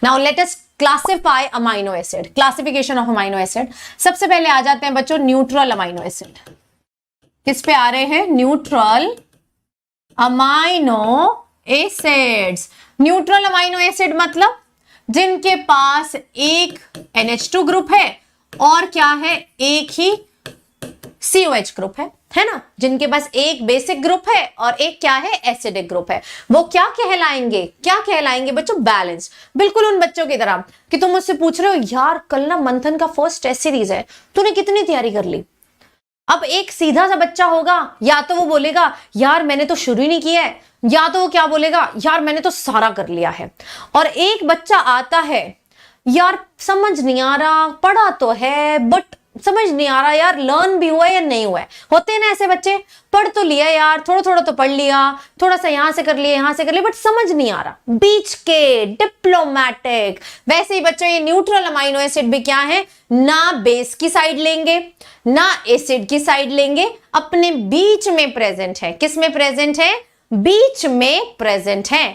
Now let us classify amino acid, classification of amino acid. सबसे पहले आ जाते हैं बच्चों न्यूट्रल अमाइनो एसिड। किस पे आ रहे हैं? Neutral amino acids. Neutral amino acid मतलब जिनके पास एक NH2 ग्रुप है और क्या है, एक ही COH ग्रुप है ना, जिनके पास एक बेसिक ग्रुप है और एक क्या है, एसिडिक ग्रुप है। वो क्या कहलाएंगे? क्या कहलाएंगे बच्चों? बैलेंस। बिल्कुल उन बच्चों की तरह कि तुम मुझसे पूछ रहे हो यार कल ना मंथन का फर्स्ट टेस्ट सीरीज है, तूने कितनी तैयारी कर ली? अब एक सीधा सा बच्चा होगा, या तो वो बोलेगा यार मैंने तो शुरू ही नहीं किया है, या तो वो क्या बोलेगा, यार मैंने तो सारा कर लिया है। और एक बच्चा आता है, यार समझ नहीं आ रहा, पढ़ा तो है बट समझ नहीं आ रहा यार, लर्न भी हुआ है या नहीं हुआ है। होते हैं ना ऐसे बच्चे, पढ़ तो लिया यार, थोड़ा थोड़ा तो पढ़ लिया, थोड़ा सा यहां से कर लिया, यहां से कर लिया, बट समझ नहीं आ रहा। बीच के डिप्लोमेटिक। वैसे ही बच्चों ये न्यूट्रल अमाइनो एसिड भी क्या है, ना बेस की साइड लेंगे ना एसिड की साइड लेंगे, अपने बीच में प्रेजेंट है। किस में प्रेजेंट है? बीच में प्रेजेंट है।